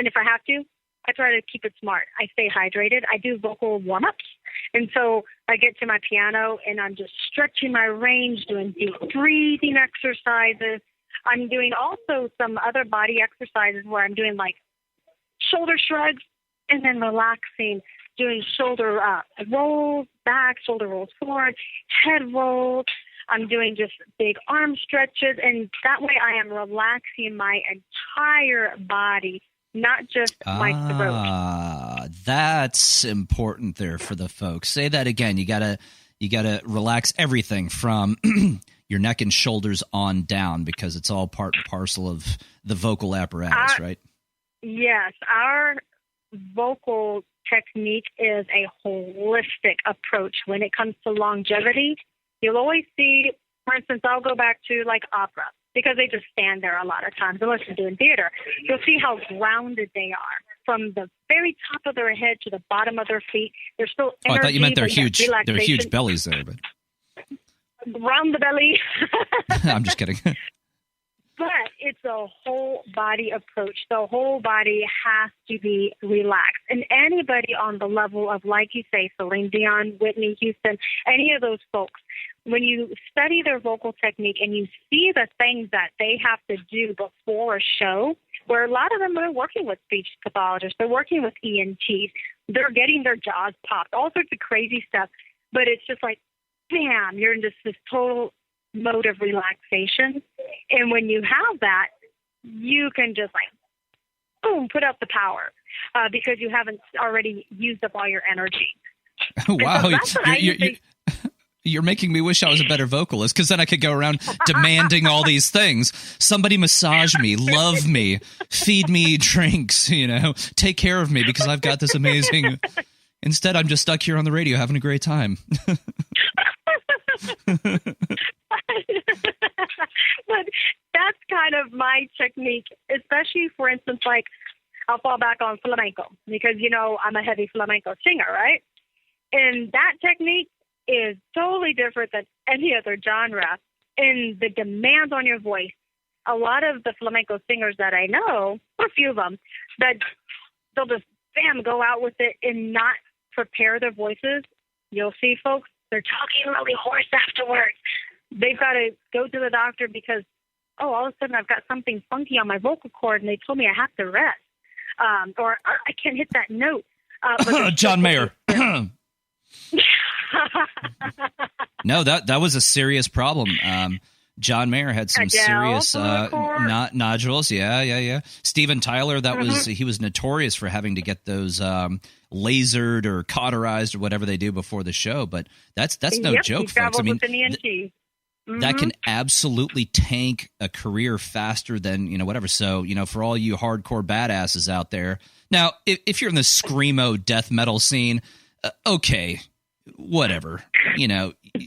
if I have to, I try to keep it smart. I stay hydrated. I do vocal warm-ups. And so I get to my piano and I'm just stretching my range, doing deep breathing exercises. I'm doing also some other body exercises where I'm doing like shoulder shrugs and then relaxing, doing shoulder rolls back, shoulder rolls forward, head rolls. I'm doing just big arm stretches, and that way I am relaxing my entire body, not just my throat. That's important there for the folks. Say that again. You gotta relax everything from your neck and shoulders on down, because it's all part and parcel of the vocal apparatus, right? Yes, our vocal technique is a holistic approach when it comes to longevity. You'll always see, for instance, I'll go back to like opera, because they just stand there a lot of times, unless you're doing theater. You'll see how grounded they are from the very top of their head to the bottom of their feet. They're still energy. I thought you meant their huge bellies there, but round the belly. I'm just kidding. But it's a whole body approach. The whole body has to be relaxed. And anybody on the level of, like you say, Celine Dion, Whitney Houston, any of those folks, when you study their vocal technique and you see the things that they have to do before a show, where a lot of them are working with speech pathologists, they're working with ENTs, they're getting their jaws popped, all sorts of crazy stuff. But it's just like, bam, you're in just this total mode of relaxation. And when you have that, you can just like, boom, put out the power because you haven't already used up all your energy. Wow. So that's what You're making me wish I was a better vocalist, because then I could go around demanding all these things. Somebody massage me, love me, feed me drinks, take care of me because I've got this amazing... Instead, I'm just stuck here on the radio having a great time. But that's kind of my technique, especially, for instance, like I'll fall back on flamenco because, I'm a heavy flamenco singer, right? And that technique is totally different than any other genre. And the demands on your voice, a lot of the flamenco singers that I know, or a few of them, that they'll just, bam, go out with it and not prepare their voices. You'll see folks, they're talking really hoarse afterwards. They've got to go to the doctor because, all of a sudden I've got something funky on my vocal cord and they told me I have to rest. Or I can't hit that note. John Mayer. No, that was a serious problem. John Mayer had some serious nodules. Yeah. Steven Tyler, he was notorious for having to get those lasered or cauterized or whatever they do before the show. But that's no joke, folks. I mean, that can absolutely tank a career faster than whatever. So for all you hardcore badasses out there, now if you're in the screamo death metal scene, okay. Whatever,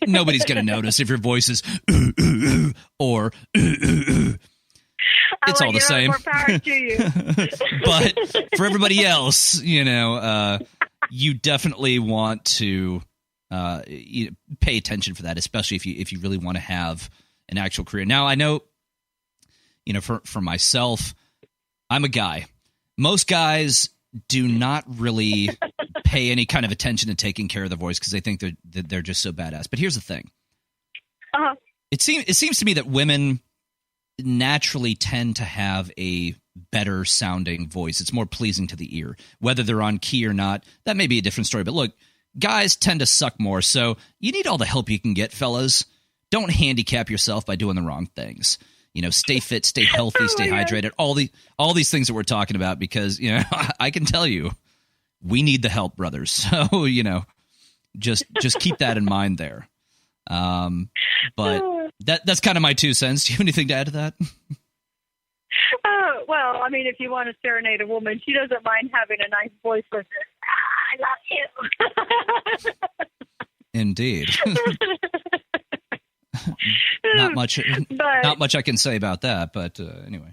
nobody's going to notice if your voice is or it's all the same. More power to you. But for everybody else, you definitely want to pay attention for that, especially if you really want to have an actual career. Now, I know, for myself, I'm a guy. Most guys do not really pay any kind of attention to taking care of the voice because they think they're just so badass. But here's the thing. Uh-huh. It seems to me that women naturally tend to have a better sounding voice. It's more pleasing to the ear. Whether they're on key or not, that may be a different story. But look, guys tend to suck more, so you need all the help you can get, fellas. Don't handicap yourself by doing the wrong things. Stay fit, stay healthy, stay hydrated, all these things that we're talking about, because, I can tell you, we need the help, brothers. So, just keep that in mind there. But that's kind of my 2 cents. Do you have anything to add to that? Well, I mean, if you want to serenade a woman, she doesn't mind having a nice voice with it. I love you. Indeed. Not much I can say about that, but anyway.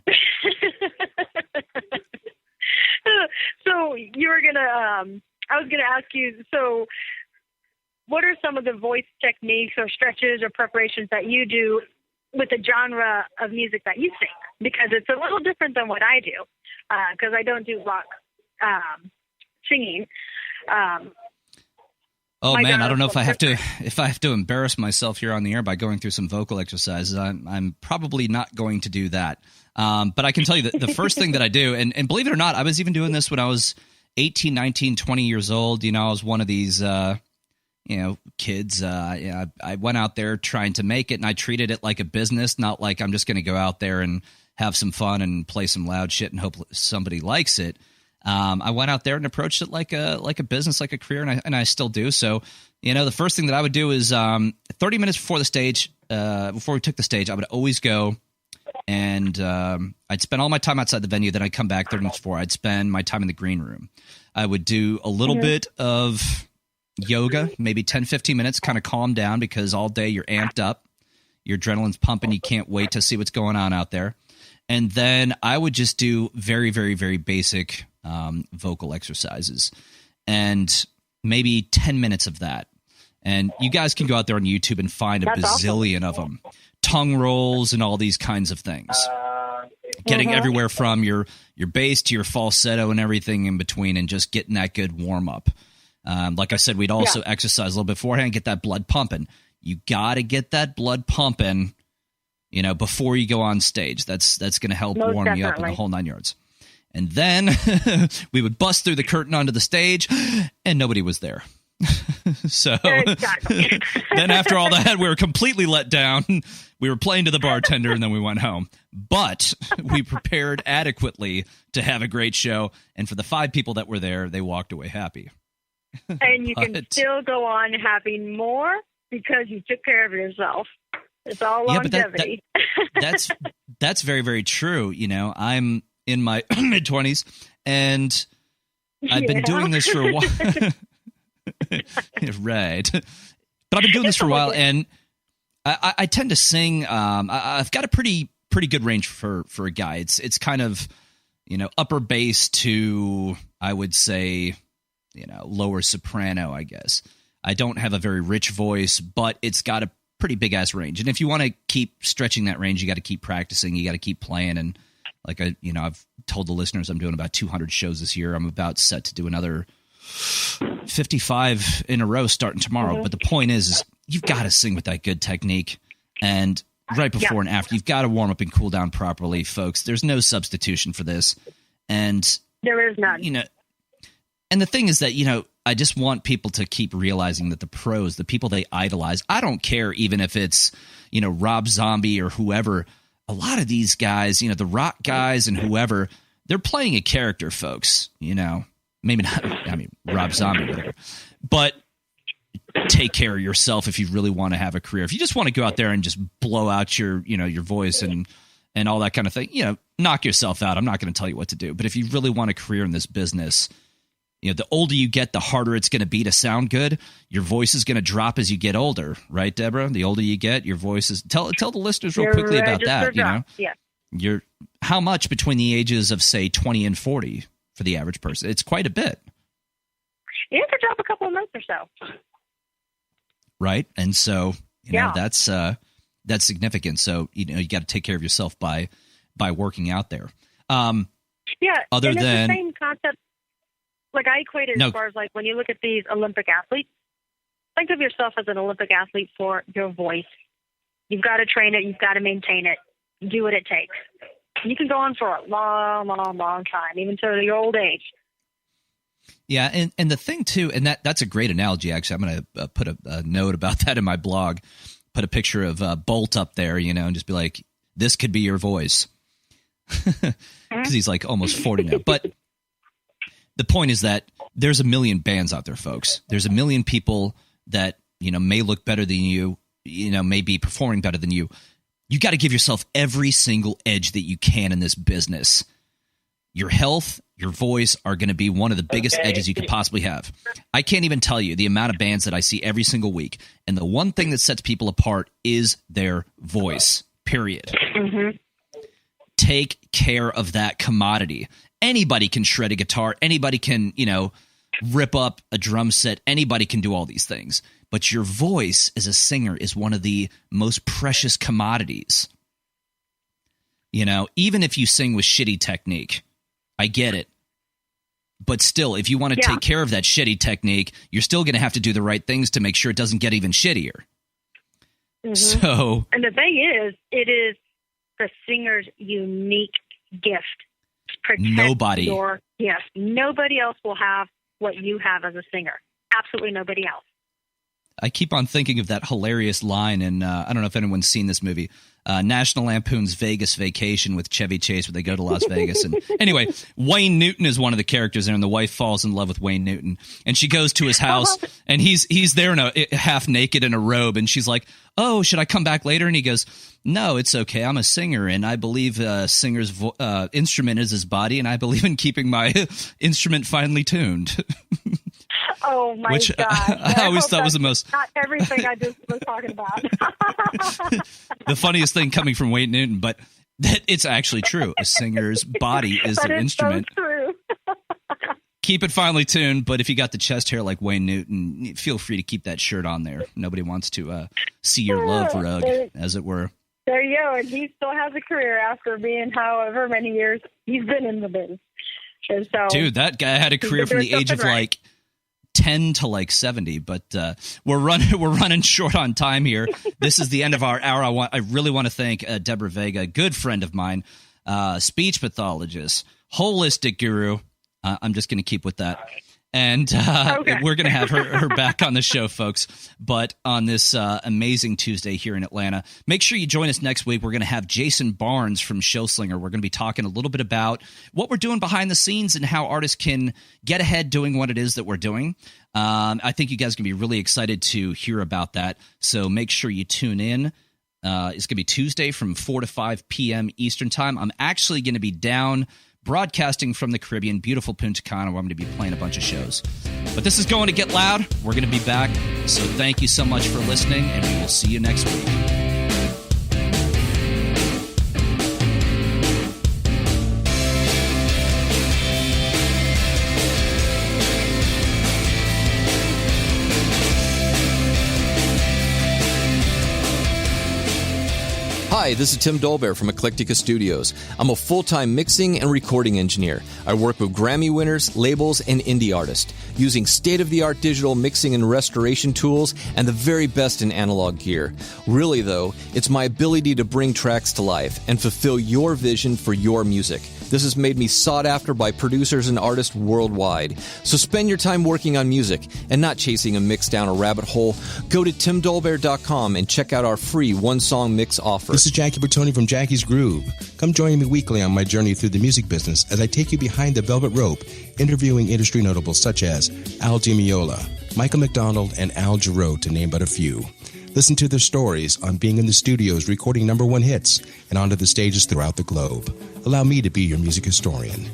So you were gonna, I was gonna ask you. So, what are some of the voice techniques or stretches or preparations that you do with the genre of music that you sing? Because it's a little different than what I do. Because I don't do rock singing. Oh man, I don't know if I have to embarrass myself here on the air by going through some vocal exercises. I'm probably not going to do that. But I can tell you that the first thing that I do, and believe it or not, I was even doing this when I was 18, 19, 20 years old. I was one of these, kids. I went out there trying to make it, and I treated it like a business, not like I'm just going to go out there and have some fun and play some loud shit and hope somebody likes it. I went out there and approached it like a business, like a career, and I still do. So, the first thing that I would do is 30 minutes before the stage, before we took the stage, I would always go and I'd spend all my time outside the venue. Then I'd come back 30 minutes before. I'd spend my time in the green room. I would do a little bit of yoga, maybe 10, 15 minutes, kind of calm down because all day you're amped up. Your adrenaline's pumping. You can't wait to see what's going on out there. And then I would just do very, very, very basic vocal exercises and maybe 10 minutes of that. And you guys can go out there on YouTube and find a bazillion of them. Tongue rolls and all these kinds of things. getting everywhere from your bass to your falsetto and everything in between, and just getting that good warm up. Like I said, we'd also exercise a little beforehand, get that blood pumping. You got to get that blood pumping, before you go on stage. That's going to help warm you up in the whole 9 yards. And then we would bust through the curtain onto the stage, and nobody was there. So then after all that, we were completely let down. We were playing to the bartender, and then we went home. But we prepared adequately to have a great show. And for the 5 people that were there, they walked away happy. And you can still go on having more because you took care of yourself. It's all longevity. But that's very, very true. I'm in my mid-20s, and I've been doing this for a while. Right. But I've been doing this for a while, and I tend to sing. I've got a pretty good range for a guy. It's kind of, upper bass to, I would say, lower soprano, I guess. I don't have a very rich voice, but it's got a pretty big-ass range. And if you want to keep stretching that range, you got to keep practicing. You got to keep playing. And like I've told the listeners, I'm doing about 200 shows this year. I'm about set to do another 55 in a row starting tomorrow. But the point is you've got to sing with that good technique. And right before and after, you've got to warm up and cool down properly, folks. There's no substitution for this. And there is none. And the thing is that, I just want people to keep realizing that the pros, the people they idolize, I don't care even if it's, Rob Zombie or whoever. A lot of these guys, the rock guys and whoever, they're playing a character, folks. Maybe not, Rob Zombie, whatever. But take care of yourself if you really want to have a career. If you just want to go out there and just blow out your voice and all that kind of thing, knock yourself out. I'm not going to tell you what to do. But if you really want a career in this business, the older you get, the harder it's going to be to sound good. Your voice is going to drop as you get older, right, Deborah? The older you get, your voice is. Tell the listeners real quickly about that. Yeah. How much between the ages of, say, 20 and 40 for the average person? It's quite a bit. You have to drop a couple of months or so. Right, and so that's significant. So you got to take care of yourself by working out there. Other and than it's the same concept. Like I equate it as far as like when you look at these Olympic athletes, think of yourself as an Olympic athlete for your voice. You've got to train it. You've got to maintain it. Do what it takes. You can go on for a long, long, long time, even to your old age. Yeah, and the thing too, and that's a great analogy. Actually, I'm going to put a note about that in my blog. Put a picture of Bolt up there, and just be like, "This could be your voice," because he's like almost 40 now. But the point is that there's a million bands out there, folks. There's a million people that may look better than you, may be performing better than you. You got to give yourself every single edge that you can in this business. Your health, your voice are going to be one of the biggest edges you could possibly have. I can't even tell you the amount of bands that I see every single week. And the one thing that sets people apart is their voice, period. Mm-hmm. Take care of that commodity. Anybody can shred a guitar. Anybody can, rip up a drum set. Anybody can do all these things. But your voice as a singer is one of the most precious commodities. Even if you sing with shitty technique, I get it. But still, if you want to take care of that shitty technique, you're still going to have to do the right things to make sure it doesn't get even shittier. Mm-hmm. So, and the thing is, it is the singer's unique gift. Nobody else will have what you have as a singer. Absolutely nobody else. I keep on thinking of that hilarious line, and I don't know if anyone's seen this movie, National Lampoon's Vegas Vacation with Chevy Chase, where they go to Las Vegas. And anyway, Wayne Newton is one of the characters there, and the wife falls in love with Wayne Newton. And she goes to his house, and he's there in a half naked in a robe, and she's like, "Oh, should I come back later?" And he goes, "No, it's okay. I'm a singer, and I believe a singer's instrument is his body, and I believe in keeping my instrument finely tuned." Oh my Which God! I always thought was the most. Not everything I just was talking about. The funniest thing coming from Wayne Newton, but it's actually true. A singer's body is their instrument. So true. Keep it finely tuned, but if you got the chest hair like Wayne Newton, feel free to keep that shirt on there. Nobody wants to see your love rug, as it were. There you go. And he still has a career after being however many years he's been in the biz. And so, dude, that guy had a career from the age of like 10 to like 70, but we're running short on time here. This is the end of our hour. I really want to thank Deborah Vega, a good friend of mine, speech pathologist, holistic guru. I'm just going to keep with that. And we're going to have her back on the show, folks. But on this amazing Tuesday here in Atlanta, make sure you join us next week. We're going to have Jason Barnes from Showslinger. We're going to be talking a little bit about what we're doing behind the scenes and how artists can get ahead doing what it is that we're doing. I think you guys are going to be really excited to hear about that. So make sure you tune in. It's going to be Tuesday from 4 to 5 p.m. Eastern time. I'm actually going to be down broadcasting from the Caribbean, beautiful Punta Cana, where I'm going to be playing a bunch of shows. But this is going to get loud. We're going to be back. So thank you so much for listening, and we will see you next week. Hi, this is Tim Dolbear from Eclectica Studios. I'm a full-time mixing and recording engineer. I work with Grammy winners, labels, and indie artists, using state-of-the-art digital mixing and restoration tools and the very best in analog gear. Really, though, it's my ability to bring tracks to life and fulfill your vision for your music. This has made me sought after by producers and artists worldwide. So spend your time working on music and not chasing a mix down a rabbit hole. Go to timdolbear.com and check out our free one-song mix offer. This is Jackie Bertoni from Jackie's Groove. Come join me weekly on my journey through the music business as I take you behind the velvet rope, interviewing industry notables such as Al Di Meola, Michael McDonald, and Al Jarreau, to name but a few. Listen to their stories on being in the studios recording #1 hits and onto the stages throughout the globe. Allow me to be your music historian.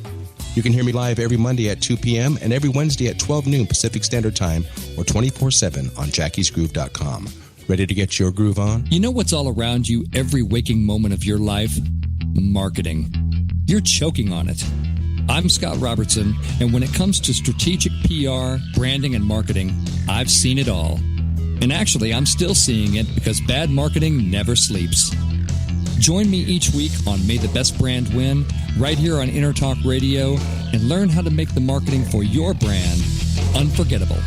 You can hear me live every Monday at 2 p.m. and every Wednesday at 12 noon Pacific Standard Time or 24/7 on jackiesgroove.com. Ready to get your groove on? You know what's all around you every waking moment of your life? Marketing. You're choking on it. I'm Scott Robertson, and when it comes to strategic PR, branding, and marketing, I've seen it all. And actually, I'm still seeing it because bad marketing never sleeps. Join me each week on May the Best Brand Win, right here on Intertalk Radio, and learn how to make the marketing for your brand unforgettable.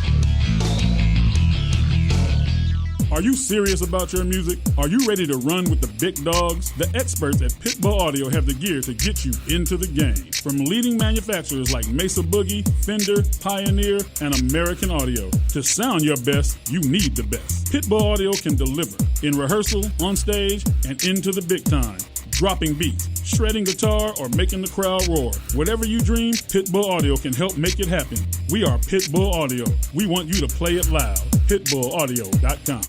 Are you serious about your music? Are you ready to run with the big dogs? The experts at Pitbull Audio have the gear to get you into the game. From leading manufacturers like Mesa Boogie, Fender, Pioneer, and American Audio. To sound your best, you need the best. Pitbull Audio can deliver in rehearsal, on stage, and into the big time. Dropping beats, shredding guitar, or making the crowd roar. Whatever you dream, Pitbull Audio can help make it happen. We are Pitbull Audio. We want you to play it loud. Pitbullaudio.com.